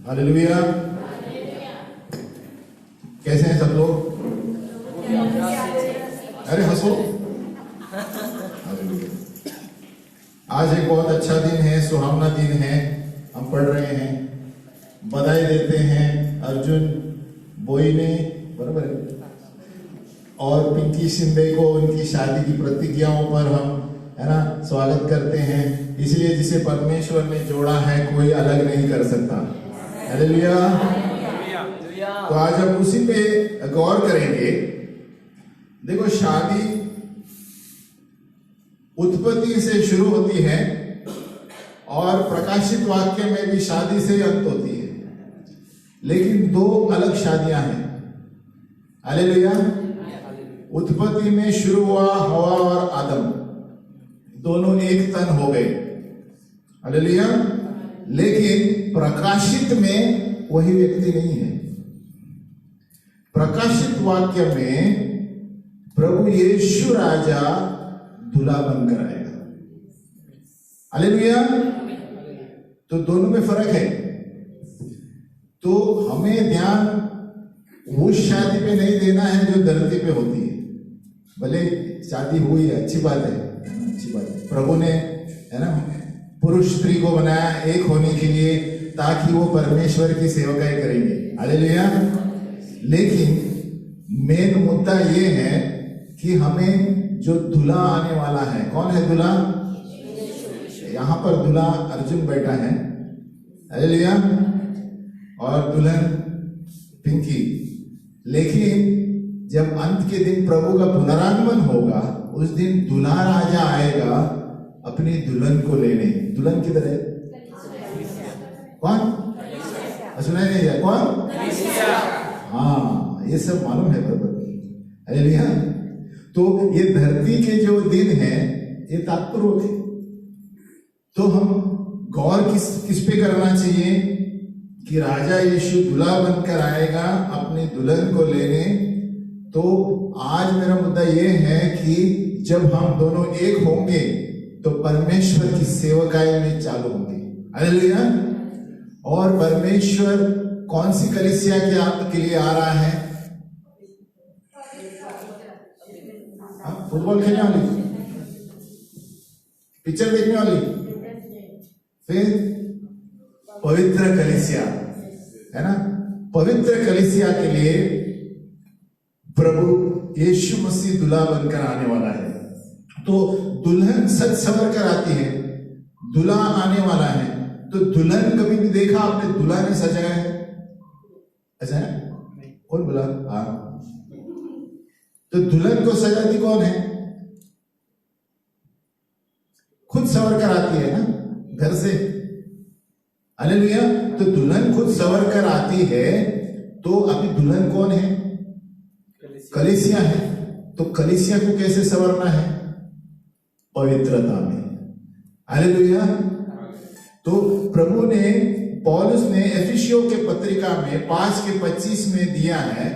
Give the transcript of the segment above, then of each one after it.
Hallelujah. कैसे हैं सब लोग? अरे हंसो। हालेलुया। आज एक बहुत अच्छा दिन है, सुहावना दिन है। हम पढ़ रहे हैं, बधाई देते हैं अर्जुन बोई ने, बराबर है, और पिंकी शिंदे को उनकी शादी की प्रतिज्ञाओं पर हम, है ना, स्वागत करते हैं। इसलिए जिसे परमेश्वर ने जोड़ा है कोई अलग नहीं कर सकता। हालेलुया। तो आज हम उसी पे गौर करेंगे। देखो, शादी उत्पत्ति से शुरू होती है और प्रकाशित वाक्य में भी शादी से अंत होती है, लेकिन दो अलग शादियां हैं। हालेलुया। उत्पत्ति में शुरू हुआ हवा और आदम, दोनों एक तन हो गए। हालेलुया। लेकिन प्रकाशित में वही व्यक्ति नहीं है। प्रकाशित वाक्य में प्रभु यीशु राजा दूल्हा बनकर आएगा। हालेलुया। तो दोनों में फर्क है। तो हमें ध्यान उस शादी पे नहीं देना है जो धरती पे होती है। भले शादी हुई है, अच्छी बात है, अच्छी बात है। प्रभु ने, है ना, पुरुष स्त्री को बनाया एक होने के लिए, ताकि वो परमेश्वर की सेवकाई करेंगे। हालेलुया। लेकिन मेन मुद्दा ये है कि हमें जो दूल्हा आने वाला है, कौन है दूल्हा? यहां पर दूल्हा अर्जुन बैठा है। हालेलुया। और दुल्हन पिंकी। लेकिन जब अंत के दिन प्रभु का पुनरागमन होगा, उस दिन दूल्हा राजा आएगा अपनी दुल्हन को लेने। दुल्हन किधर है? कौन? सुनाई नहीं है? कौन? हाँ, ये सब मालूम है प्रभु। हालेलुया। तो ये धरती के जो दिन है ये तात्पर्य है। तो हम गौर किस पे करना चाहिए कि राजा यीशु दूल्हा बनकर आएगा अपनी दुल्हन को लेने। तो आज मेरा मुद्दा ये है कि जब हम दोनों एक होंगे तो परमेश्वर की सेवकाई में चालू होंगे। हालेलुया। और परमेश्वर कौन सी कलीसिया के लिए आ रहा है? फुटबॉल खेलने वाली, पिक्चर देखने वाली, फिर पवित्र कलीसिया, है ना। पवित्र कलीसिया के लिए प्रभु यीशु मसीह दूल्हा बनकर आने वाला है। तो दुल्हन सज संवर कर आती है, दूल्हा आने वाला है। तो दुल्हन कभी भी देखा आपने दूल्हा ने सजाया है? ऐसा है? कौन बोला? हाँ। तो दुल्हन को सजाती कौन है? खुद संवर कर आती है ना, घर से। हालेलुया। तो दुल्हन खुद संवर कर आती है। तो अभी दुल्हन कौन है? कलीसिया है। तो कलीसिया को कैसे संवरना है? पवित्रता में। हालेलुया। तो प्रभु ने, पौलुस ने एफिसियों के पत्रिका में 5:25 में दिया है,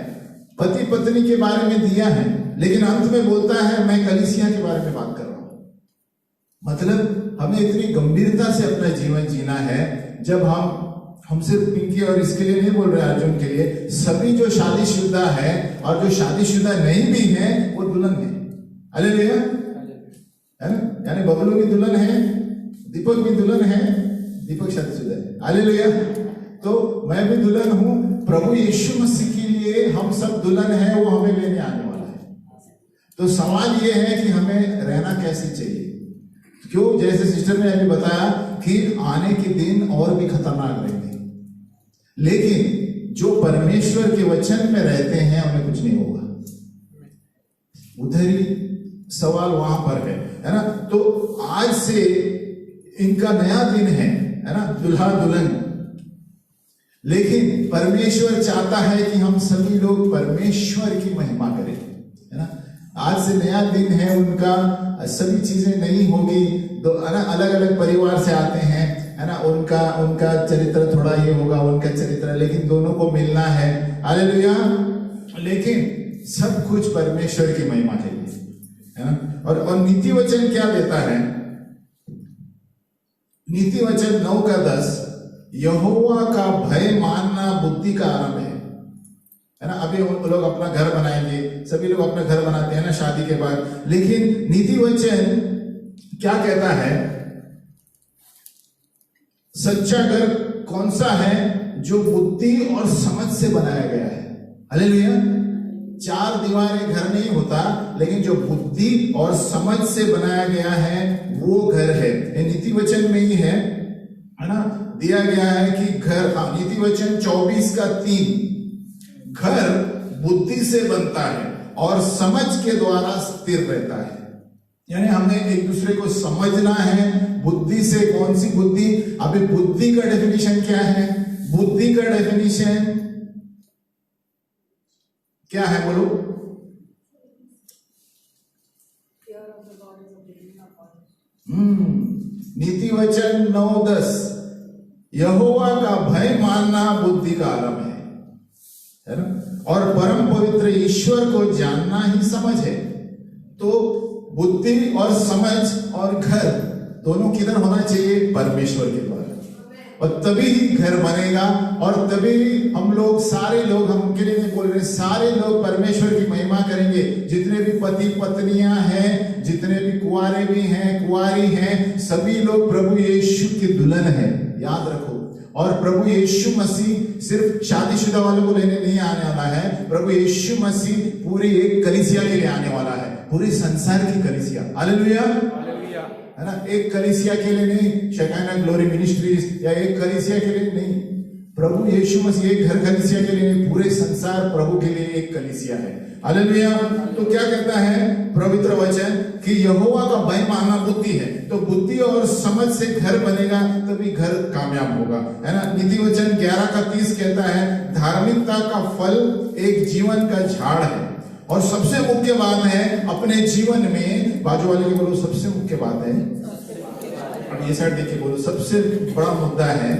पति पत्नी के बारे में दिया है, लेकिन अंत में बोलता है मैं कलीसिया के बारे में बात कर रहा हूं। मतलब हमें इतनी गंभीरता से अपना जीवन जीना है। जब हम सिर्फ पिंकी और इसके लिए नहीं बोल रहे, अर्जुन के लिए, सभी जो शादीशुदा है और जो शादीशुदा नहीं भी है वो दुल्हन है। हालेलुया। है ना। यानी बबलू भी दुल्हन है, दीपक भी दुल्हन है, दीपक शादीशुदा है। हालेलुया। तो मैं भी दुल्हन हूं। प्रभु यीशु मसीह के लिए हम सब दुल्हन है, वो हमें लेने आने वाला है। तो सवाल ये है कि हमें रहना कैसे चाहिए। क्यों? जैसे सिस्टर ने अभी बताया कि आने के दिन और भी खतरनाक रहेंगे, लेकिन जो परमेश्वर के वचन में रहते हैं उन्हें कुछ नहीं होगा। उधर ही सवाल वहां पर है ना। तो आज से इनका नया दिन है ना, दूल्हा दुल्हन। लेकिन परमेश्वर चाहता है कि हम सभी लोग परमेश्वर की महिमा करें, है ना। आज से नया दिन है उनका। सभी चीजें नहीं होगी, तो अलग अलग परिवार से आते हैं, है ना। उनका चरित्र थोड़ा ये होगा, उनका चरित्र, लेकिन दोनों को मिलना है। हालेलुया। लेकिन सब कुछ परमेश्वर की महिमा के लिए, है ना। और नीति वचन क्या देता है? नीति वचन 9:10 यहोवा का भय मानना बुद्धि का आरंभ है ना। अभी लोग अपना घर बनाएंगे, सभी लोग अपना घर बनाते हैं ना शादी के बाद, लेकिन नीति वचन क्या कहता है? सच्चा घर कौन सा है? जो बुद्धि और समझ से बनाया गया है। हालेलुया। चार दीवारें घर नहीं होता, लेकिन जो बुद्धि और समझ से बनाया गया है वो घर है। ये नीति वचन में ही है ना, दिया गया है कि घर, नीति वचन 24:3, घर बुद्धि से बनता है और समझ के द्वारा स्थिर रहता है। यानी हमें एक दूसरे को समझना है। बुद्धि से, कौन सी बुद्धि? अभी बुद्धि का डेफिनेशन क्या है? बुद्धि का डेफिनेशन क्या है? बोलो। नीति वचन 9:10, यहोवा का भय मानना बुद्धि का आरंभ है ना, और परम पवित्र ईश्वर को जानना ही समझ है। तो बुद्धि और समझ और घर दोनों किधर होना चाहिए? परमेश्वर के द्वारा। और तभी ही घर बनेगा, और तभी हम लोग, सारे लोग, हम के लिए नहीं बोल रहे, सारे लोग परमेश्वर की महिमा करेंगे। जितने भी पति पत्नियां हैं, जितने भी कुंवारे भी हैं, कुंवारी हैं, सभी लोग प्रभु यीशु की दुल्हन है, याद रखो। और प्रभु यीशु मसीह सिर्फ शादीशुदा वालों को लेने नहीं आने वाला है। प्रभु यीशु मसीह पूरी एक कलीसिया के लिए आने वाला है, पूरी संसार की कलीसिया। हालेलुया, है ना। एक कलीसिया के लिए नहीं, शेकाना ग्लोरी मिनिस्ट्रीज या एक कलीसिया के लिए नहीं, प्रभु यीशु मसीह एक घर कलीसिया के लिए नहीं, पूरे संसार प्रभु के लिए एक कलीसिया है। हालेलुया। तो क्या कहता है पवित्र वचन कि यहोवा का भय मानना बुद्धि है। तो बुद्धि और समझ से घर बनेगा, तभी घर कामयाब होगा, है ना। नीति वचन 11:30 कहता है, धार्मिकता का फल एक जीवन का झाड़ है। और सबसे मुख्य बात है अपने जीवन में, बाजू वाले के बोलो, सबसे मुख्य बात है, अब ये साइड देख के बोलो, सबसे बड़ा मुद्दा है,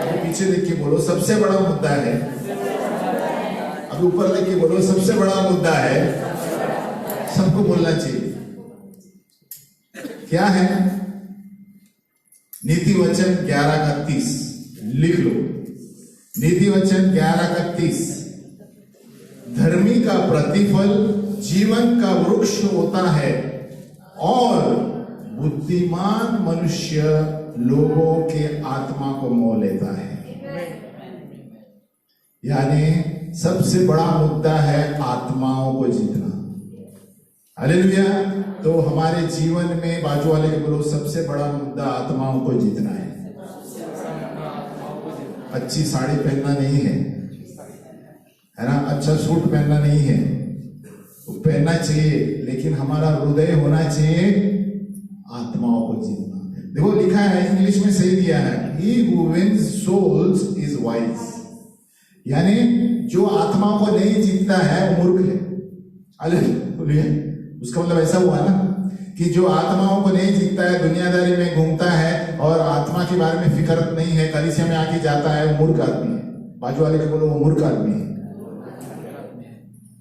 अभी पीछे देख के बोलो, सबसे बड़ा मुद्दा है, अभी ऊपर देख के बोलो, सबसे बड़ा मुद्दा है। सबको बोलना चाहिए, क्या है? नीति वचन 11:30 लिख लो। नीति वचन 11:30, धर्मी का प्रतिफल जीवन का वृक्ष होता है और बुद्धिमान मनुष्य लोगों के आत्मा को मोह लेता है। यानी सबसे बड़ा मुद्दा है आत्माओं को जीतना। हालेलुया। तो हमारे जीवन में, बाजू वाले के बोलो, सबसे बड़ा मुद्दा आत्माओं को जीतना है। अच्छी साड़ी पहनना नहीं है ना, अच्छा सूट पहनना नहीं है, तो पहनना चाहिए, लेकिन हमारा हृदय होना चाहिए आत्माओं को जीतना। देखो लिखा है, इंग्लिश में सही दिया है, he who wins souls is wise। यानी जो आत्माओं को नहीं जीतता है वो मूर्ख है। हालेलुया। उसका मतलब ऐसा हुआ ना कि जो आत्माओं को नहीं जीतता है, दुनियादारी में घूमता है और आत्मा के बारे में फिक्र नहीं है, कलीसिया में आके जाता है, वो मूर्ख आदमी है। बाजू वाले के बोलो, वो मूर्ख आदमी है।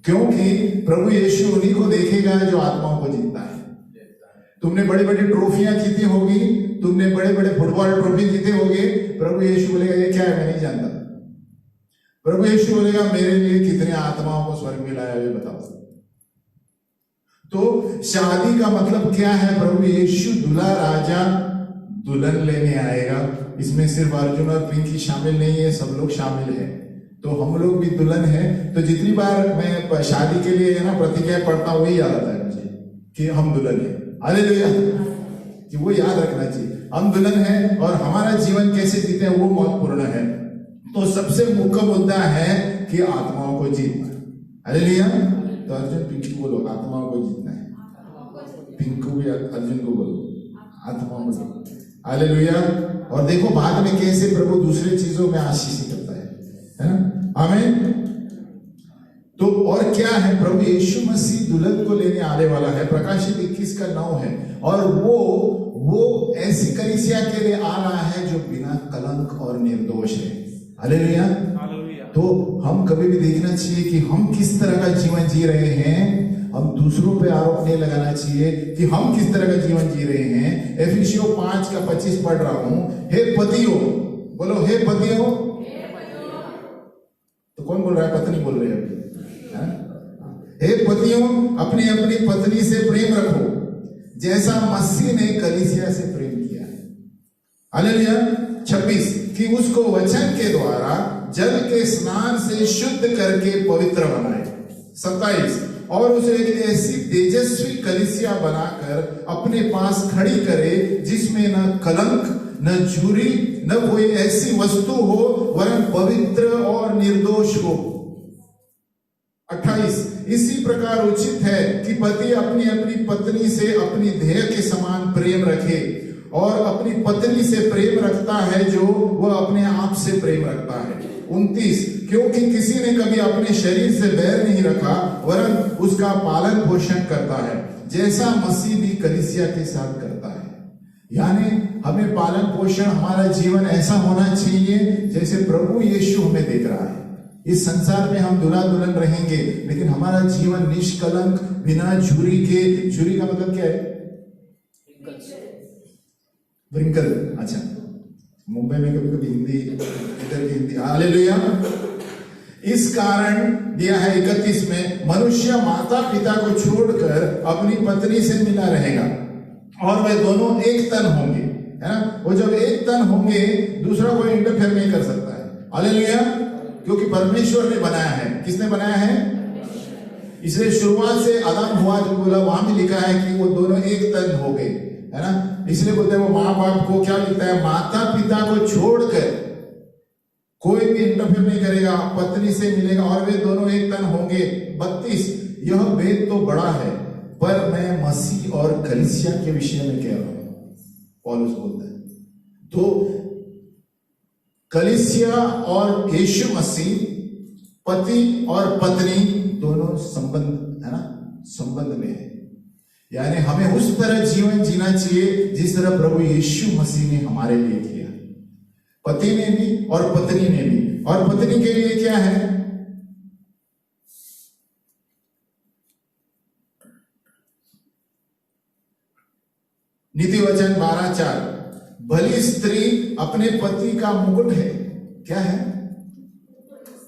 क्योंकि प्रभु यीशु उन्हीं को देखेगा जो आत्माओं को जीतता है। तुमने बड़ी बड़ी ट्रॉफियां जीती होगी, तुमने बड़े बड़े फुटबॉल ट्रॉफी जीते होगे, प्रभु यीशु बोलेगा ये क्या है, मैं नहीं जानता। प्रभु यीशु बोलेगा मेरे लिए कितने आत्माओं को स्वर्ग में लाया ये बताओ। तो शादी का मतलब क्या है? प्रभु यीशु दूल्हा राजा दुल्हन लेने आएगा। इसमें सिर्फ अर्जुन और पिंकी शामिल नहीं है, सब लोग शामिल है। तो हम लोग भी दुल्हन है। तो जितनी बार मैं शादी के लिए ना प्रतिज्ञा पढ़ता हूँ, वही याद आता है मुझे कि हम दुल्हन है। हालेलुया। कि वो याद रखना चाहिए, हम दुल्हन है और हमारा जीवन कैसे जीते हैं वो महत्वपूर्ण है। तो सबसे मुख्य मुद्दा है कि आत्माओं को जीतना। हालेलुया। तो अर्जुन पिंकी को बोलो, आत्माओं को जीतना है। पिंकू भी अर्जुन को बोलो, आत्माओं को। हालेलुया। और देखो बाद में कैसे प्रभु दूसरे चीजों में आशीष करता है ना। आमीन। तो और क्या है? प्रभु यीशु मसीह दुल्हन को लेने आने वाला है। प्रकाशित 21:9 है। और वो ऐसी कलीसिया के लिए आ रहा है जो बिना कलंक और निर्दोष है। हालेलुया। तो हम कभी भी देखना चाहिए कि हम किस तरह का जीवन जी रहे हैं। हम दूसरों पे आरोप नहीं लगाना चाहिए कि हम किस तरह का जीवन जी रहे हैं। एफिसियों 5:25 पढ़ रहा हूं, हे पतियों बोलो हे पतियों। तो कौन बोल रहा है? पत्नी बोल रही है अभी। हे पतियों, अपनी अपनी पत्नी से प्रेम रखो जैसा मसीह ने कलीसिया से प्रेम किया है। हालेलुया। 26 कि उसको वचन के द्वारा जल के स्नान से शुद्ध करके पवित्र बनाए। 27 और उसे एक ऐसी तेजस्वी कलीसिया बनाकर अपने पास खड़ी करे जिसमें न कलंक, न झुर्री, न कोई ऐसी वस्तु हो, वरन पवित्र और निर्दोष हो। 28 इसी प्रकार उचित है कि पति अपनी अपनी पत्नी से अपनी देह के समान प्रेम रखे, और अपनी पत्नी से प्रेम रखता है जो वह अपने आप से प्रेम रखता है। 29 क्योंकि किसी ने कभी अपने शरीर से बैर नहीं रखा, वरन उसका पालन पोषण करता है, जैसा मसीह भी कलीसिया के साथ करता है। यानी हमें पालन पोषण, हमारा जीवन ऐसा होना चाहिए जैसे प्रभु यीशु हमें देख रहा है। इस संसार में हम दुल्हा दुल्हन रहेंगे, लेकिन हमारा जीवन निष्कलंक, बिना झुर्री के। झुर्री का मतलब क्या है? व्रिंकल। अच्छा, मुंबई में कभी कभी हिंदी, इधर की हिंदी। हालेलुया। इस कारण दिया है 31 में, मनुष्य माता पिता को छोड़कर अपनी पत्नी से मिला रहेगा और वे दोनों एक तन होंगे, है ना। वो जब एक तन होंगे, दूसरा कोई इंटरफेयर नहीं कर सकता है। हालेलुया। क्योंकि परमेश्वर ने बनाया है। किसने बनाया है? इसलिए शुरुआत से आदम हुआ जो बोला, वहां भी लिखा है कि वो दोनों एक तन हो गए, है ना। इसलिए बोलते हैं वो माँ बाप को क्या लिखता है? माता पिता को छोड़कर कोई भी इंटरफेयर नहीं करेगा, पत्नी से मिलेगा और वे दोनों एक तन होंगे। 32 यह भेद तो बड़ा है, पर मैं मसीह और कलीसिया के विषय में कह रहा हूं, पौलुस बोलता है। तो कलीसिया और यीशु मसीह, पति और पत्नी दोनों संबंध, है ना, संबंध में है। यानी हमें उस तरह जीवन जीना चाहिए जिस तरह प्रभु यीशु मसीह ने हमारे लिए किया, पति ने भी और पत्नी ने भी। और पत्नी के लिए क्या है? नीति वचन 12:4 भली स्त्री अपने पति का मुकुट है। क्या है?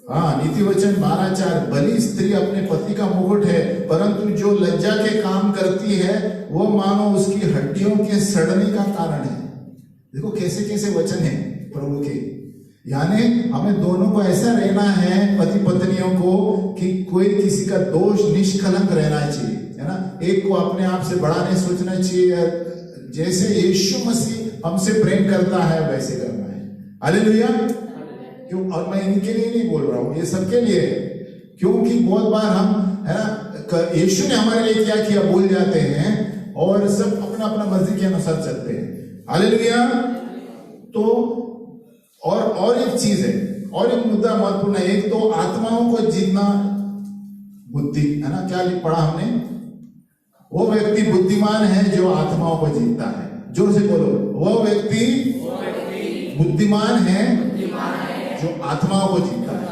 हाँ, नीति वचन 12:4 भली स्त्री अपने पति का मुकुट है, परंतु जो लज्जा के काम करती है वो मानो उसकी हड्डियों के सड़ने का कारण है। देखो कैसे कैसे वचन है प्रभु के। यानी हमें दोनों को ऐसा रहना है, पति पत्नियों को, कि कोई किसी का दोष निष्कलंक रहना चाहिए, है ना। एक को अपने आप से बड़ा नहीं सोचना चाहिए। जैसे यीशु मसीह हमसे प्रेम करता है वैसे करना है। हालेलुया। क्यों? और मैं इनके लिए नहीं बोल रहा हूं, ये सबके लिए है। क्योंकि बहुत बार हम, है ना, यीशु ने हमारे लिए क्या किया बोल जाते हैं और सब अपना अपना मर्जी के अनुसार चलते हैं। हालेलुया। तो और एक चीज है, और एक मुद्दा महत्वपूर्ण है। एक तो आत्माओं को जीतना बुद्धि, है ना। क्या पढ़ा हमने? वो व्यक्ति बुद्धिमान है जो आत्माओं को जीतता है। जोर से बोलो, वो व्यक्ति बुद्धिमान है जो आत्माओं को जीतता है।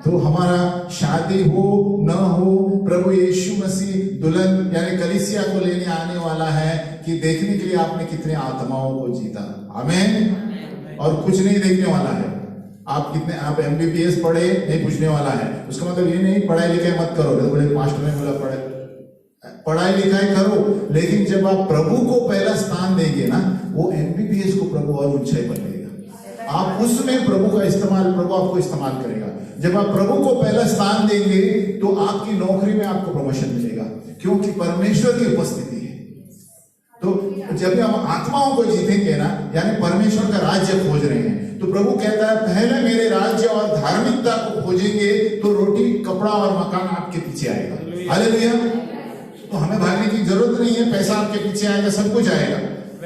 तो हमारा शादी हो न हो, प्रभु यीशु मसीह दुल्हन यानी कलीसिया को लेने आने वाला है कि देखने के लिए आपने कितने आत्माओं को जीता। आमीन। और कुछ नहीं देखने वाला है आप कितने, आप MBBS पढ़े नहीं पूछने वाला है। उसका मतलब ये नहीं पढ़ाई लिखाई मत करो। तो बोले मास्टर ने बोला पढ़ाई लिखाई करो, लेकिन जब आप प्रभु को पहला स्थान देंगे ना, वो MBBS को प्रभु और ऊंचाई पर लेगा। आप उसमें प्रभु का इस्तेमाल, प्रभु आपको इस्तेमाल करेगा। जब आप प्रभु को पहला स्थान देंगे तो आपकी नौकरी में आपको प्रमोशन मिलेगा, क्योंकि परमेश्वर की उपस्थिति है। तो जब हम आत्माओं को जीतेंगे ना, यानी परमेश्वर का राज्य खोज रहे हैं, तो प्रभु कहता है पहले मेरे राज्य और धार्मिकता को खोजेंगे तो रोटी, कपड़ा और मकान आपके पीछे आएगा। हालेलुया। तो हमें भागने की जरूरत नहीं है, पैसा आपके पीछे आएगा, सब कुछ आएगा,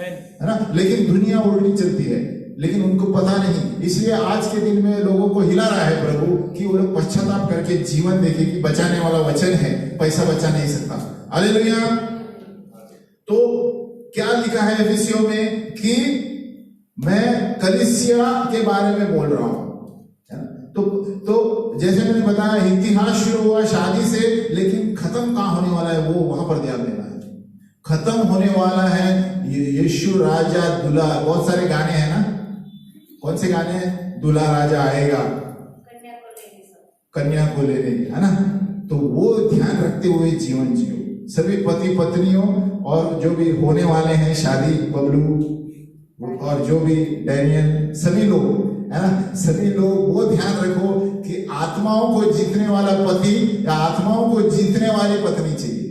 है ना। लेकिन दुनिया उल्टी चलती है, लेकिन उनको पता नहीं। इसलिए आज के दिन में लोगों को हिला रहा है प्रभु कि वो लोग पश्चाताप करके जीवन देखे कि बचाने वाला वचन है, पैसा बचा नहीं सकता। हालेलुया। तो क्या लिखा है एफिसियों में कि मैं कलीसिया के बारे में बोल रहा हूं, है ना। तो जैसे मैंने बताया, इतिहास शुरू हुआ शादी से, लेकिन खत्म कहां होने वाला है वो वहां पर ध्यान देना है। खत्म होने वाला है यीशु राजा दूल्हा। बहुत सारे गाने हैं ना, कौन से गाने हैं? दूल्हा राजा आएगा कन्या को लेने, है ना? तो वो ध्यान रखते हुए जीवन जियो। सभी पति पत्नियों और जो भी होने वाले हैं शादी, बबलू और जो भी डैनियल, सभी लोग, है ना, सभी लोग वो ध्यान रखो कि आत्माओं को जीतने वाला पति या आत्माओं को जीतने वाली पत्नी चाहिए,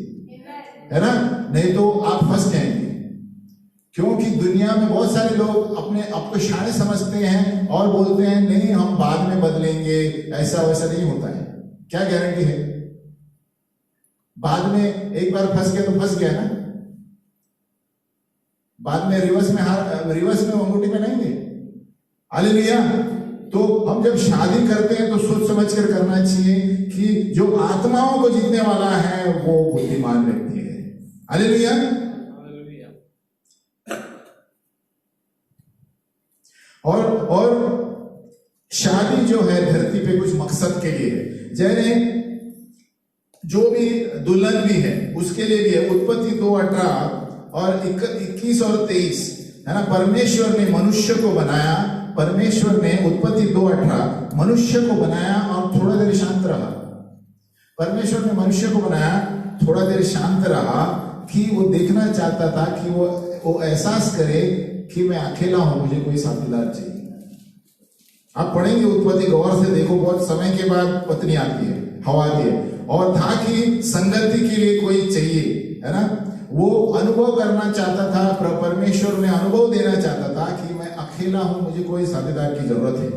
है ना? नहीं तो आप फंस जाएंगे। क्योंकि दुनिया में बहुत सारे लोग अपने आप को शाणे समझते हैं और बोलते हैं नहीं हम बाद में बदलेंगे, ऐसा वैसा नहीं होता है। क्या गारंटी है? बाद में एक बार फंस गया तो फंस गया ना, बाद में रिवर्स में अंगूठी पहनाएंगे। हालेलुया। तो हम जब शादी करते हैं तो सोच समझ कर करना चाहिए कि जो आत्माओं को जीतने वाला है वो बुद्धिमान व्यक्ति है। हालेलुया। और शादी जो है धरती पे कुछ मकसद के लिए है। जैसे जो भी दुल्हन भी है उसके लिए भी है। उत्पत्ति 2:18 और 21 और 23, है ना? परमेश्वर ने मनुष्य को बनाया, परमेश्वर ने उत्पत्ति 2:18 मनुष्य को बनाया और थोड़ा देर शांत रहा। परमेश्वर ने मनुष्य को बनाया, थोड़ा देर शांत रहा कि वो देखना चाहता था कि वो एहसास करे कि मैं अकेला हूं, मुझे कोई साथीदार चाहिए। आप पढ़ेंगे उत्पत्ति, गौर से देखो, बहुत समय के बाद पत्नी आती है, हवा आती है, और था कि संगति के लिए कोई चाहिए, है ना? वो अनुभव करना चाहता था, परमेश्वर ने अनुभव देना चाहता था कि मैं अकेला हूं, मुझे कोई साथीदार की जरूरत है।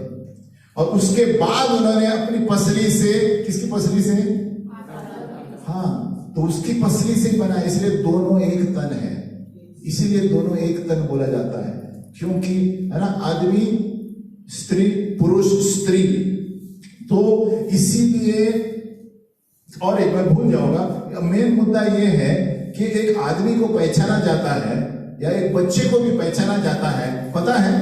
और उसके बाद उन्होंने अपनी पसली से, किसकी पसली से? हाँ, तो उसकी पसली से बना, इसलिए दोनों एक तन है। इसीलिए दोनों एक तन बोला जाता है, क्योंकि, है ना, आदमी स्त्री, पुरुष स्त्री। तो इसीलिए, और एक बार भूल जाऊंगा, मेन मुद्दा यह है कि एक आदमी को पहचाना जाता है या एक बच्चे को भी पहचाना जाता है। पता है,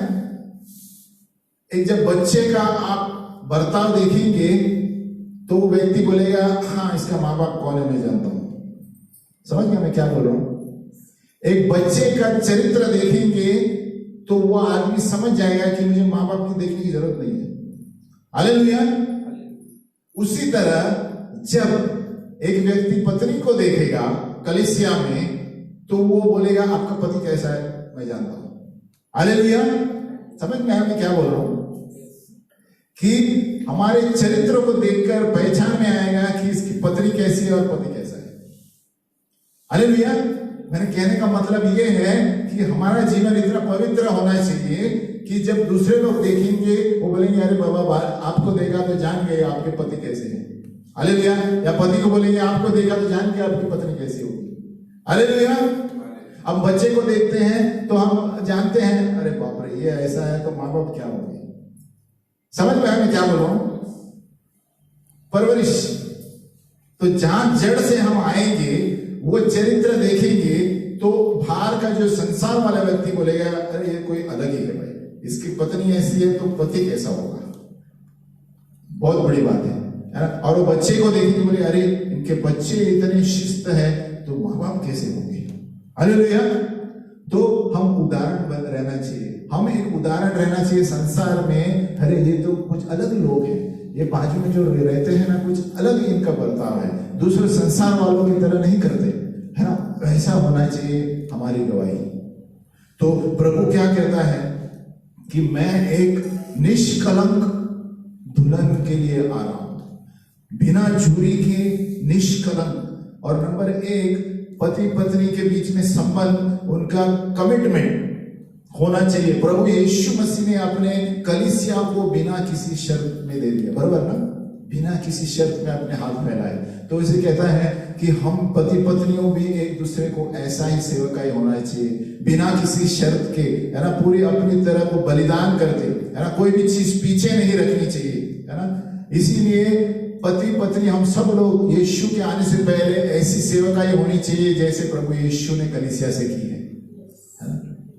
एक जब बच्चे का आप बर्ताव देखेंगे तो व्यक्ति बोलेगा हाँ इसका माँ बाप कौन है मैं जानता हूं। समझ गया मैं क्या बोल रहा हूं? एक बच्चे का चरित्र देखेंगे तो वह आदमी समझ जाएगा कि मुझे माँ बाप की देखने की जरूरत नहीं है। हालेलुया। उसी तरह जब एक व्यक्ति पत्नी को देखेगा कलीसिया में तो वो बोलेगा आपका पति कैसा है मैं जानता हूं। हालेलुया। समझ में आया मैं क्या बोल रहा हूं? कि हमारे चरित्र को देखकर पहचान में आएगा कि इसकी पत्नी कैसी है और पति कैसा है। हालेलुया। मैंने कहने का मतलब ये है कि हमारा जीवन इतना पवित्र होना चाहिए कि जब दूसरे लोग देखेंगे वो बोलेंगे अरे बाबा आपको देखा तो जान गए आपके पति कैसे हैं। हालेलुया। या पति को बोलेंगे आपको देखा तो जान गए आपकी पत्नी कैसी होगी। हालेलुया। अब बच्चे को देखते हैं तो हम जानते हैं अरे बाप रे ये ऐसा है तो माँ बाप क्या होंगे। समझ में आया मैं क्या बोल रहा हूं? परवरिश। तो जहां जड़ से हम आएंगे वो चरित्र देखेंगे तो बाहर का जो संसार वाला व्यक्ति बोलेगा अरे ये कोई अलग ही है भाई, इसकी पत्नी ऐसी है तो पति कैसा होगा। बहुत बड़ी बात है ना? और वो बच्चे को देखेंगे बोले अरे इनके बच्चे इतने शिस्त है तो माँ बाप कैसे होंगे। हालेलुया। तो हम उदाहरण बन रहना चाहिए, हम एक उदाहरण रहना चाहिए संसार में। अरे ये तो कुछ अलग लोग हैं, ये बाजू में जो रहते हैं ना कुछ अलग इनका बर्ताव है, दूसरे संसार वालों की तरह नहीं करते, है ना? ऐसा होना चाहिए हमारी गवाही। तो प्रभु क्या कहता है कि मैं एक निष्कलंक दुल्हन के लिए आ रहा हूं, बिना चूरी के निष्कलंक। और नंबर 1 पति पत्नी के बीच में संबंध, उनका कमिटमेंट होना चाहिए। प्रभु यीशु मसीह ने अपने कलीसिया को बिना किसी शर्त में दे दिया, बराबर ना? बिना किसी शर्त में अपने हाथ फैलाए। तो इसे कहता है कि हम पति पत्नियों भी एक दूसरे को ऐसा ही सेवकाई होना चाहिए, बिना किसी शर्त के, है ना? पूरी अपनी तरह को बलिदान करते, है ना? कोई भी चीज पीछे नहीं रखनी चाहिए, है ना? इसीलिए पति पत्नी हम सब लोग यीशु के आने से पहले ऐसी सेवकाई होनी चाहिए जैसे प्रभु यीशु ने कलीसिया से की है।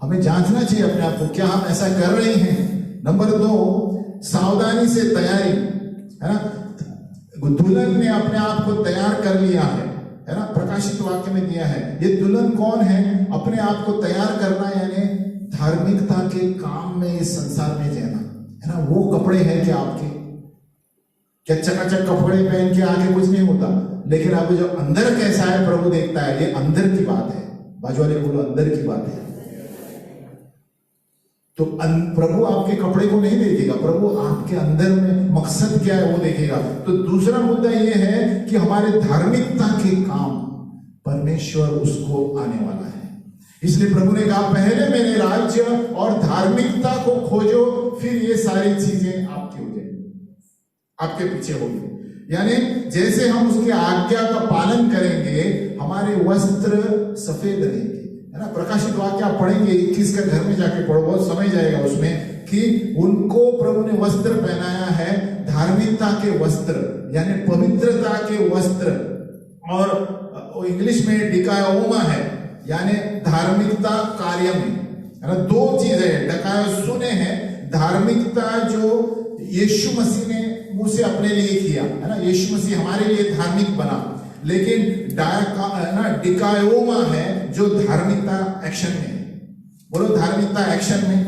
हमें जांचना चाहिए अपने आप को, क्या हम ऐसा कर रहे हैं? नंबर 2 सावधानी से तैयारी, है ना? दुल्हन ने अपने आप को तैयार कर लिया है ना? प्रकाशित वाक्य में दिया है। ये दुल्हन कौन है? अपने आप को तैयार करना यानी धार्मिकता के काम में इस संसार में जाना। है ना। वो कपड़े हैं क्या आपके? क्या चकाचक कपड़े पहन के आके कुछ नहीं होता, लेकिन आप जो अंदर कैसा है प्रभु देखता है। ये अंदर की बात है। बाजू वाले बोलो अंदर की बात है। तो प्रभु आपके कपड़े को नहीं देखेगा, प्रभु आपके अंदर में मकसद क्या है वो देखेगा। तो दूसरा मुद्दा ये है कि हमारे धार्मिकता के काम परमेश्वर उसको आने वाला है। इसलिए प्रभु ने कहा पहले मेरे राज्य और धार्मिकता को खोजो, फिर ये सारी चीजें आपकी हो जाएंगी, आपके पीछे होगी। यानी जैसे हम उसकी आज्ञा का पालन करेंगे, हमारे वस्त्र सफेद रहेंगे, है ना। प्रकाशित वाक्य आप पढ़ेंगे 21 का घर में जाके पढ़ो, बहुत समझ जाएगा उसमें कि उनको प्रभु ने वस्त्र पहनाया है, धार्मिकता के वस्त्र यानी पवित्रता के वस्त्र। और इंग्लिश में डिकायोमा है, यानी धार्मिकता कार्य में, है ना। दो चीजें है, डकायो सुने हैं धार्मिकता जो यीशु मसीह ने मुंह से अपने लिए किया, है ना। यीशु मसीह हमारे लिए धार्मिक बना, लेकिन डिकायोमा है जो धार्मिकता एक्शन में है। बोलो धार्मिकता एक्शन में,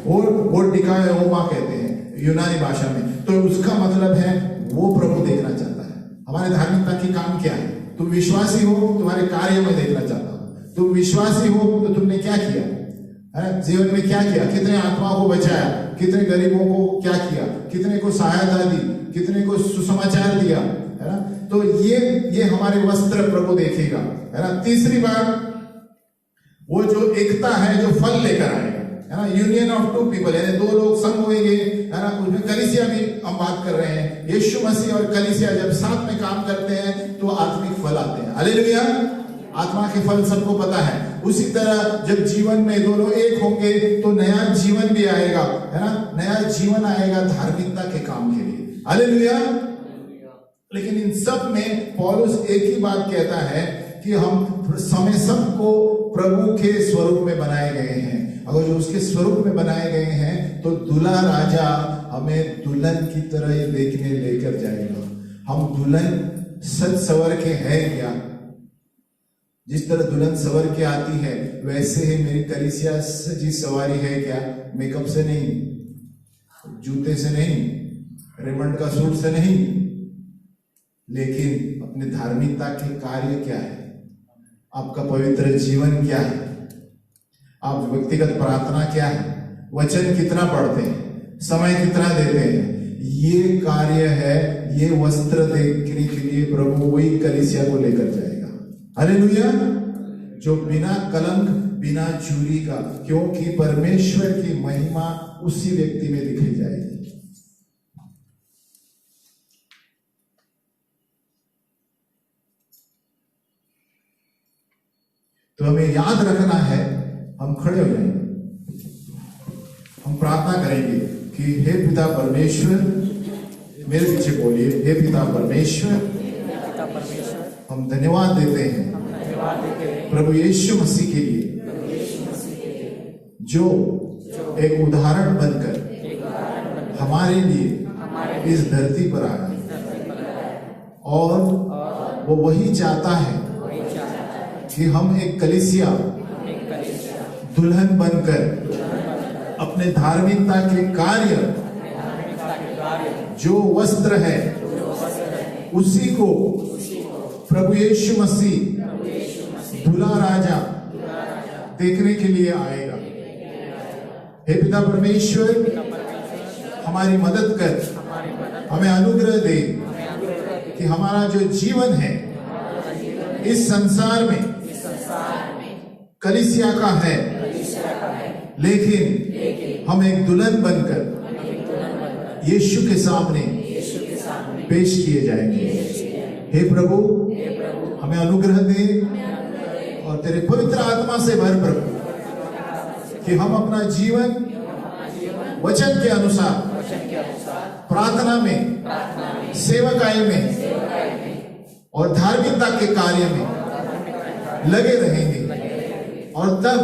और डिकायोमा कहते हैं यूनानी भाषा में। तो उसका मतलब है वो प्रभु देखना चाहता है हमारे धार्मिकता की काम क्या है। तुम विश्वासी हो, तुम्हारे कार्य में देखना चाहता हूं। तुम विश्वासी हो तो तुमने क्या किया है, जीवन में क्या किया, कितने आत्माओं को बचाया, कितने गरीबों को क्या किया, कितने को सहायता दी, कितने को सुसमाचार दिया, है ना। तो ये हमारे वस्त्र प्रभु देखेगा, है ना। तीसरी बात वो जो एकता है जो फल लेकर आएगा, है ना। यूनियन ऑफ टू पीपल, यानी दो लोग संग होंगे, है ना। उसमें कलीसिया भी हम बात कर रहे हैं। यीशु मसीह और कलीसिया जब साथ में काम करते हैं तो आत्मिक फल आते हैं। हालेलुया। आत्मा के फल सबको पता है। उसी तरह जब जीवन में दोनों एक होंगे तो नया जीवन भी आएगा, है ना। नया जीवन आएगा धार्मिकता के काम के लिए। हालेलुया। लेकिन इन सब में पौलुस एक ही बात कहता है कि हम समय सबको प्रभु के स्वरूप में बनाए गए हैं। अगर जो उसके स्वरूप में बनाए गए हैं तो दूल्हा राजा हमें दुल्हन की तरह ये देखने लेकर जाएगा। हम दुल्हन सज सवर के हैं क्या? जिस तरह दुल्हन सवर के आती है वैसे ही मेरी कलीसिया सजी सवारी है क्या? मेकअप से नहीं, जूते से नहीं, रेमंड का सूट से नहीं, लेकिन अपने धार्मिकता के कार्य क्या है, आपका पवित्र जीवन क्या है, आप व्यक्तिगत प्रार्थना क्या है, वचन कितना पढ़ते हैं, समय कितना देते हैं, ये कार्य है। ये वस्त्र देखने के लिए प्रभु वही कलीसिया को लेकर जाएगा। हालेलुया। जो बिना कलंक बिना चूरी का, क्योंकि परमेश्वर की महिमा उसी व्यक्ति में दिखाई जाएगी। तो हमें याद रखना है, हम खड़े हो जाएंगे, हम प्रार्थना करेंगे कि हे पिता परमेश्वर, मेरे पीछे बोलिए, हे पिता परमेश्वर, हम धन्यवाद देते हैं प्रभु यीशु मसीह के लिए जो एक उदाहरण बनकर हमारे लिए इस धरती पर आया, और वो वही चाहता है कि हम एक कलीसिया दुल्हन बनकर अपने धार्मिकता के कार्य जो वस्त्र है उसी को प्रभु यीशु मसीह दूल्हा राजा देखने के लिए आएगा। हे पिता परमेश्वर, हमारी मदद कर, हमें अनुग्रह दे कि हमारा जो जीवन है इस संसार में कलीसिया का है, लेकिन हम एक दुल्हन बनकर यीशु के सामने पेश किए जाएंगे। हे प्रभु, हमें अनुग्रह दे और तेरे पवित्र आत्मा से भर प्रभु, कि हम अपना जीवन वचन के अनुसार प्रार्थना में, सेवकाई में और धार्मिकता के कार्य में लगे रहेंगे, और तब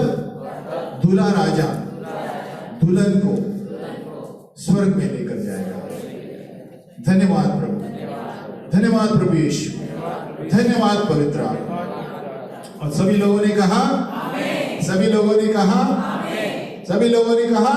दूल्हा राजा दुल्हन को स्वर्ग में लेकर जाएगा। धन्यवाद प्रभु, धन्यवाद प्रभु यीशु, धन्यवाद पवित्र आत्मा। और सभी लोगों ने कहा, सभी लोगों ने कहा, सभी लोगों ने कहा